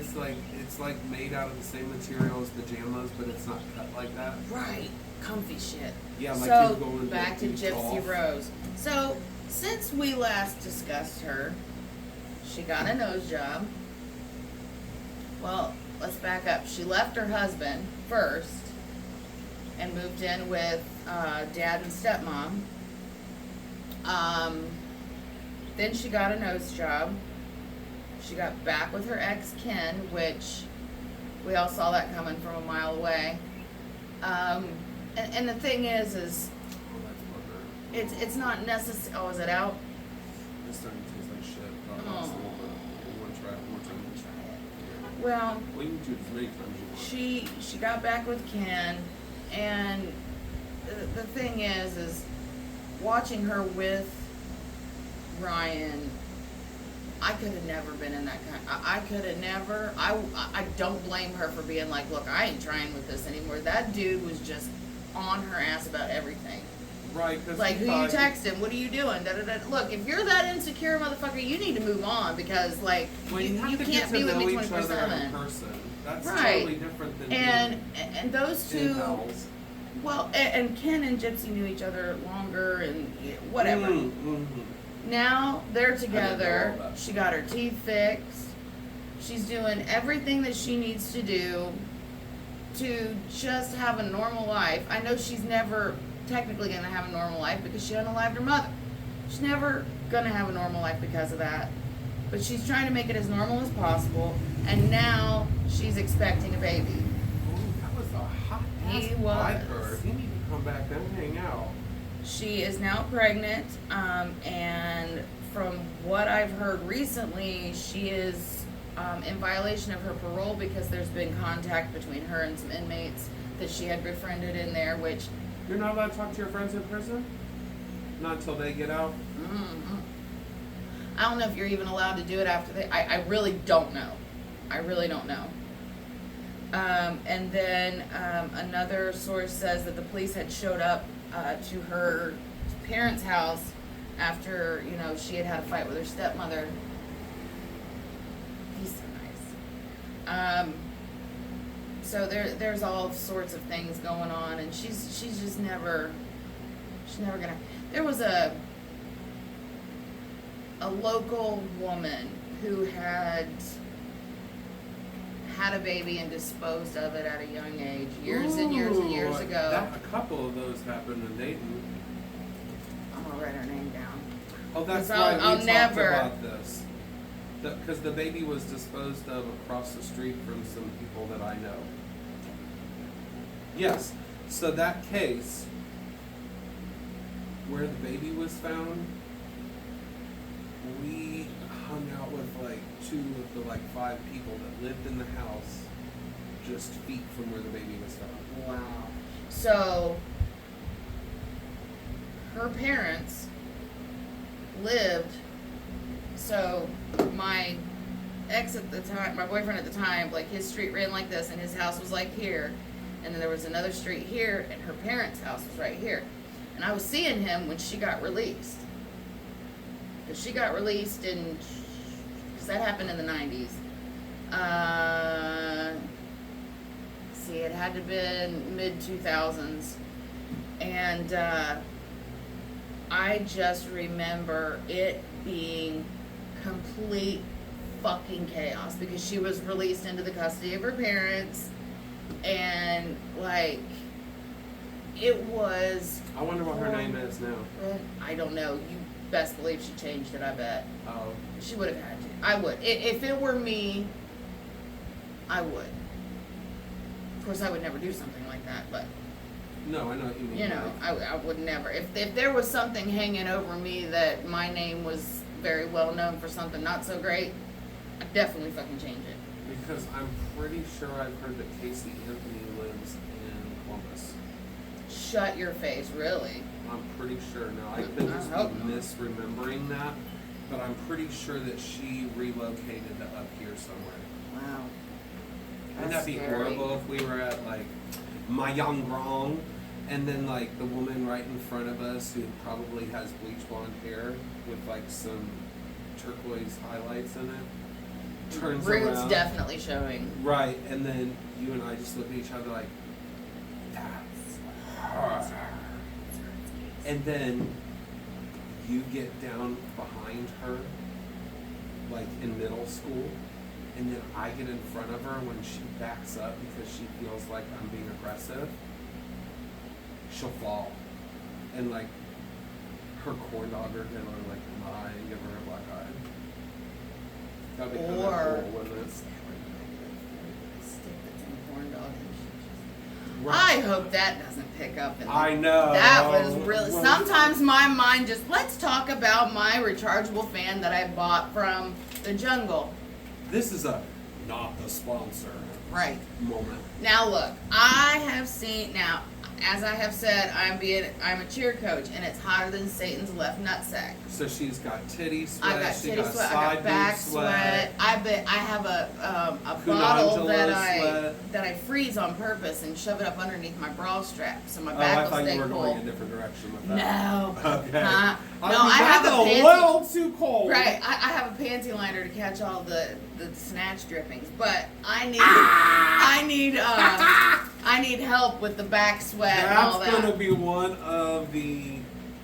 it's like made out of the same material as pajamas, but it's not cut like that. Right, comfy shit. Yeah, like So you're going back to Gypsy golf. Rose. So since we last discussed her, she got a nose job. Well, let's back up. She left her husband first and moved in with dad and stepmom. Then she got a nose job. She got back with her ex Ken, which we all saw that coming from a mile away. And the thing is Oh, that's bugger. it's not necessary. Oh, is it out? It's starting to taste like shit. Oh. You want to try it one more time? Well, We can choose as many times as you want. she got back with Ken, and the thing is watching her with Ryan. I could have never been in that kind. I could have never. I don't blame her for being like, look, I ain't trying with this anymore. That dude was just on her ass about everything. Right, because Like, who you texting? What are you doing? Da, da, da. Look, if you're that insecure motherfucker, you need to move on because, like, Well, you have to can't get be to with know me each other 24/7. in person. That's Right. totally different than And those being two, in-house. well, and Ken and Gypsy knew each other longer and whatever. Now they're together. all that. She got her teeth fixed. She's doing everything that she needs to do to just have a normal life. I know she's never technically going to have a normal life because she unalived her mother. She's never going to have a normal life because of that. But she's trying to make it as normal as possible. And now she's expecting a baby. Ooh, that was a hot ass He was. curve. You need to come back and hang out. She is now pregnant, and from what I've heard recently, she is in violation of her parole because there's been contact between her and some inmates that she had befriended in there, which You're not allowed to talk to your friends in prison? Not until they get out? I don't know if you're even allowed to do it after they. I really don't know. I really don't know. And then another source says that the police had showed up to her parents' house after, you know, she had had a fight with her stepmother. He's so nice. So there's all sorts of things going on, and she's just never gonna. There was a local woman who had a baby and disposed of it at a young age, years and years and years Ooh, ago. A couple of those happened in Dayton. I'm gonna write her name down. Oh, that's 'Cause right. I'll We never- talked about this. Because the baby was disposed of across the street from some people that I know. Yes. So that case where the baby was found, we hung out with like 2 of the like 5 people that lived in the house just feet from where the baby was found. Wow. So her parents lived. So my ex at the time, my boyfriend at the time, like his street ran like this, and his house was like here, and then there was another street here, and her parents' house was right here. And I was seeing him when she got released. Because she got released in, because that happened in the 90s. See, it had to have been mid-2000s. And I just remember it being complete fucking chaos because she was released into the custody of her parents, and like it was. I wonder what her name is now. I don't know. You best believe she changed it. I bet Oh. she would have had to. I would. If it were me, I would. Of course, I would never do something like that, but No, I know what you mean. you know, I would never. If there was something hanging over me that my name was very well known for something not so great, I'd definitely fucking change it. Because I'm pretty sure I've heard that Casey Anthony lives in Columbus. Shut your face, really? I'm pretty sure now. I could just I hope be not. misremembering that, but I'm pretty sure that she relocated to up here somewhere. Wow. Wouldn't that That's be scary. horrible if we were at like Myeongdong and then like the woman right in front of us who probably has bleach blonde hair with like some turquoise highlights in it turns Roots around. definitely showing. Right, and then you and I just look at each other like, that's her. And then you get down behind her, like in middle school, and then I get in front of her when she backs up because she feels like I'm being aggressive. She'll fall. And like, her corn dog or hit her like an eye and give her a black eye. That'd be kind of Or cool, wouldn't it? stick that's in the corn dog. Right. I hope that doesn't pick up. In the, I know. That was really. Well, Sometimes my mind just. Let's talk about my rechargeable fan that I bought from the jungle. This is a not the sponsor Right. moment. Now look, I have seen now, as I have said, I'm a cheer coach, and it's hotter than Satan's left nutsack. So she's got titty sweat. I got she titty got sweat. I side got back boob sweat. I have a bottle that I freeze on purpose and shove it up underneath my bra strap so my back I will thought stay you were cool. going a different direction with that. No. Okay. No, I I have a that's panty. little too cold. Right, I have a panty liner to catch all the snatch drippings, but I need help with the back sweat and all That's that. gonna be one of the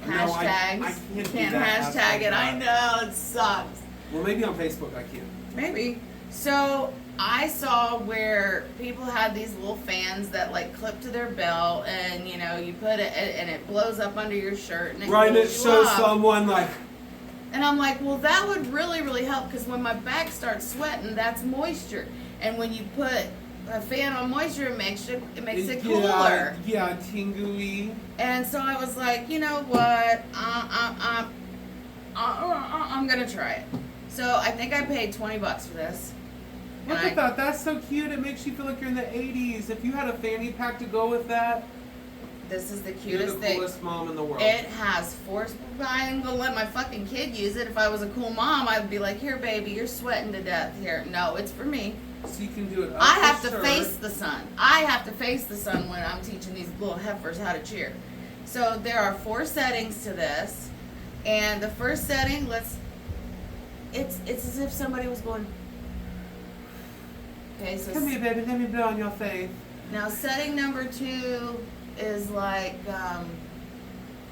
Hashtags. No, I You can't can't do that. hashtag it. I know, it sucks. Well, maybe on Facebook I can. Maybe. So I saw where people had these little fans that like clip to their belt, and you know you put it and it blows up under your shirt and it Right, and it cools you shows off. someone like. And I'm like, well, that would really, really help because when my back starts sweating, that's moisture. And when you put a fan on moisture, it makes it cooler. Yeah, tingly. And so I was like, you know what? I'm gonna try it. So I think I paid $20 for this. Look at that. That's so cute. It makes you feel like you're in the 80s. If you had a fanny pack to go with that, This is the you're cutest the thing. coolest mom in the world. It has force. I'm gonna let my fucking kid use it. If I was a cool mom, I'd be like, here, baby, you're sweating to death. Here, no, it's for me. So you can do it up I the have to shirt. face the sun. I have to face the sun when I'm teaching these little heifers how to cheer. So there are 4 settings to this, and the first setting, it's as if somebody was going. Okay, so Come here, baby. Let me blow on your face. now setting number 2 is like.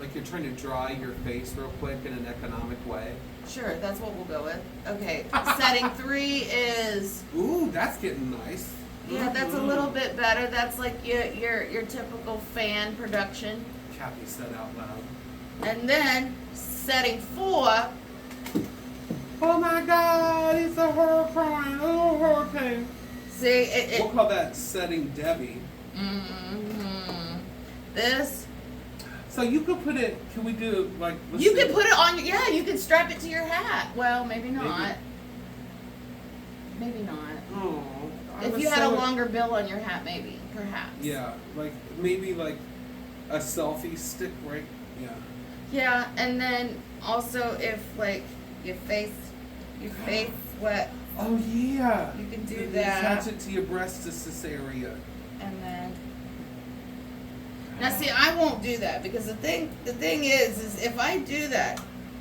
Like you're trying to dry your face real quick in an economic way. Sure, that's what we'll go with. Okay, setting 3 is Ooh, that's getting nice. yeah, that's a little bit better. That's like your typical fan production. Kathy said out loud. And then setting 4, Oh my God, it's a hurricane. Oh, hurricane. see We'll call that setting Debbie. this So you could put it. Can we do like? let's you see. can put it on. Yeah, you can strap it to your hat. Well, maybe not. Maybe not. Oh, I If was you had a so- longer bill on your hat, maybe, perhaps. Yeah, like maybe like a selfie stick, right? Yeah. Yeah, and then also if like your face wet, Oh yeah. you can do You that. Attach it to your breasticus area. And then now see, I won't do that because the thing is if I do that,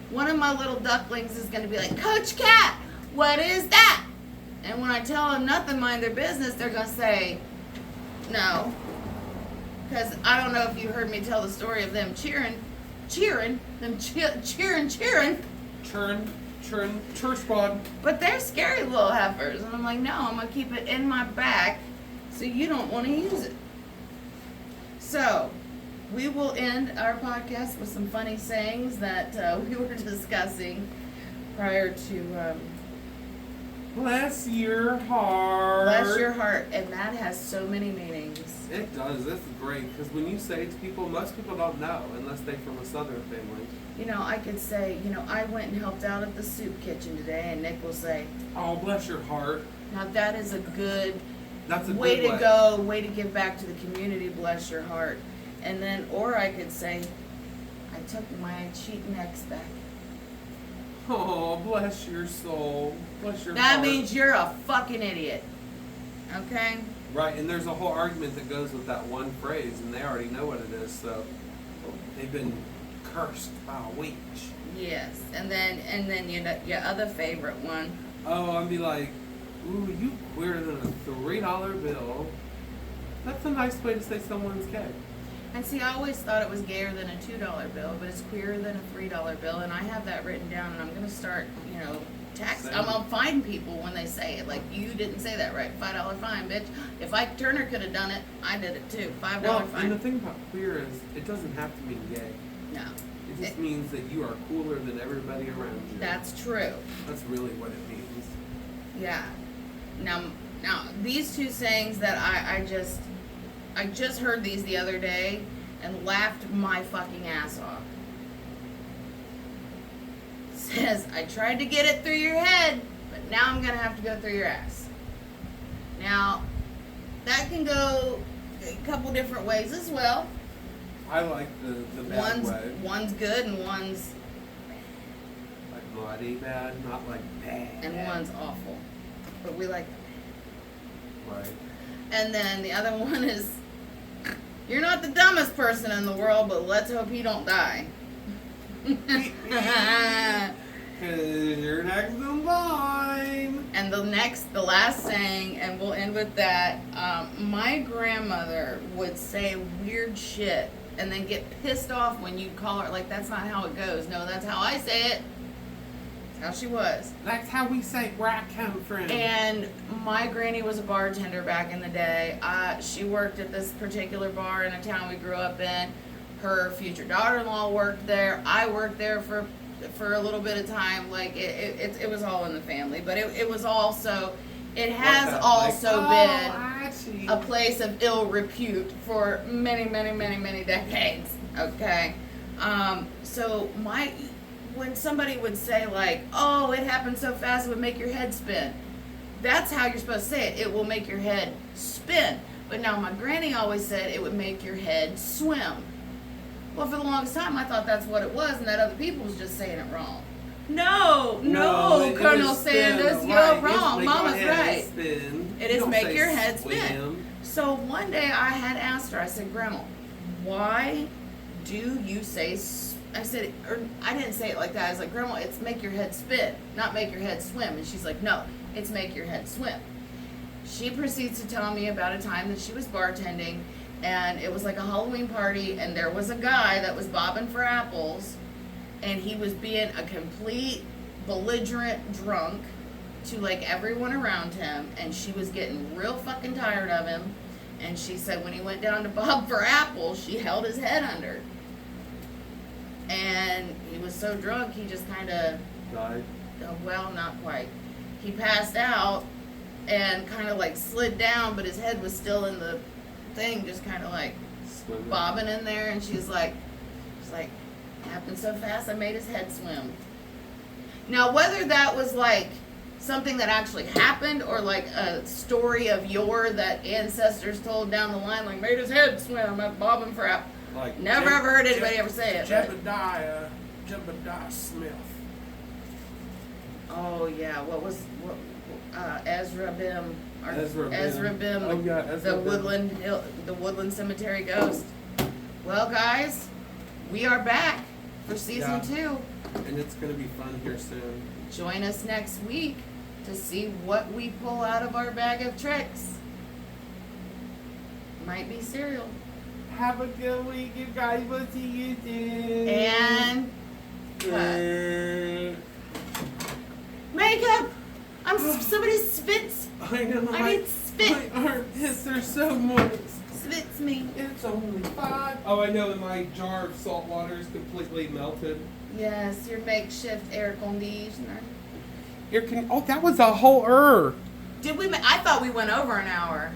one of my little ducklings is going to be like, Coach Cat, what is that? And when I tell them nothing, mind their business, they're going to say no. Because I don't know if you heard me tell the story of them cheering, churn, church squad. but they're scary little heifers. And I'm like, no, I'm going to keep it in my back so you don't want to use it. So, we will end our podcast with some funny sayings that we were discussing prior to Bless your heart. Bless Your Heart. And that has so many meanings. It does. That's great because when you say it to people, most people don't know unless they're from a Southern family. You know, I could say, you know, I went and helped out at the soup kitchen today, and Nick will say, Oh, bless your heart. now that is a good That's a way good to go, way to give back to the community, bless your heart. And then, or I could say, I took my cheating ex back. Oh, bless your soul. Bless your That heart. means you're a fucking idiot. Okay? Right, and there's a whole argument that goes with that one phrase, and they already know what it is, so they've been cursed by a witch. Yes. And then your other favorite one. Oh, I'd be like, ooh, you queerer than a $3 bill. That's a nice way to say someone's gay. And see, I always thought it was gayer than a $2 bill, but it's queerer than a $3 bill, and I have that written down, and I'm gonna start, you know, Same. I'm gonna fine people when they say it. Like, you didn't say that right. $5 fine, bitch. If Ike Turner could have done it, I did it too. $5 Well, fine. and the thing about queer is, it doesn't have to mean gay. No, It just means that you are cooler than everybody around you. that's true. That's really what it means. Yeah. Now these two sayings that I just heard these the other day and laughed my fucking ass off. Says, I tried to get it through your head, but now I'm gonna have to go through your ass. Now, that can go a couple different ways as well. I like the bad way. One's good and one's Like bloody bad, not like bad. and one's awful. But we like Right. and then the other one is you're not the dumbest person in the world, but let's hope you don't die. Cause you're next in line. And the last saying, and we'll end with that. My grandmother would say weird shit and then get pissed off when you call her like, that's not how it goes. No, that's how I say it. That's how she was. That's how we say where I come from. And my granny was a bartender back in the day. She worked at this particular bar in a town we grew up in. Her future daughter-in-law worked there. I worked there for a little bit of time. Like it was all in the family, but it was also it has also been a place of ill repute for many decades. Okay, so when somebody would say like, "Oh, it happened so fast it would make your head spin," that's how you're supposed to say it. It will make your head spin. But now my granny always said it would make your head swim. Well, for the longest time, I thought that's what it was, and that other people was just saying it wrong. No, Colonel Sanders, you're wrong. Mama's right. It is make your head spin. So one day I had asked her, I said, Grandma, why do you say, I said, or I didn't say it like that. I was like, Grandma, it's make your head spin, not make your head swim. And she's like, no, it's make your head swim. She proceeds to tell me about a time that she was bartending, and it was like a Halloween party, and there was a guy that was bobbing for apples, and he was being a complete belligerent drunk to like everyone around him, and she was getting real fucking tired of him. And she said when he went down to bob for apples, she held his head under. And he was so drunk, he just kind of died. Well, not quite. He passed out and kind of like slid down, but his head was still in the thing, just kind of like Swimming. bobbing in there. And she's like, happened so fast I made his head swim. Now, whether that was like something that actually happened or like a story of yore that ancestors told down the line, like made his head swim at bobbing for apples. Like Never ever heard anybody ever say it. but- Jebediah Smith. Oh yeah, Ezra Bim. Ezra Bim. Oh, yeah, Ezra Bim. The Woodland Cemetery Ghost. Well, guys, we are back for season 2. And it's gonna be fun here soon. Join us next week to see what we pull out of our bag of tricks. Might be cereal. Have a good week, you guys. We'll see you soon. And makeup. Somebody spits. I know. I need spit. My armpits are so moist. Spits me. It's only 5. Oh, I know. My jar of salt water is completely melted. Yes, your makeshift air conditioner. Oh, that was a whole Did we? I thought we went over an hour.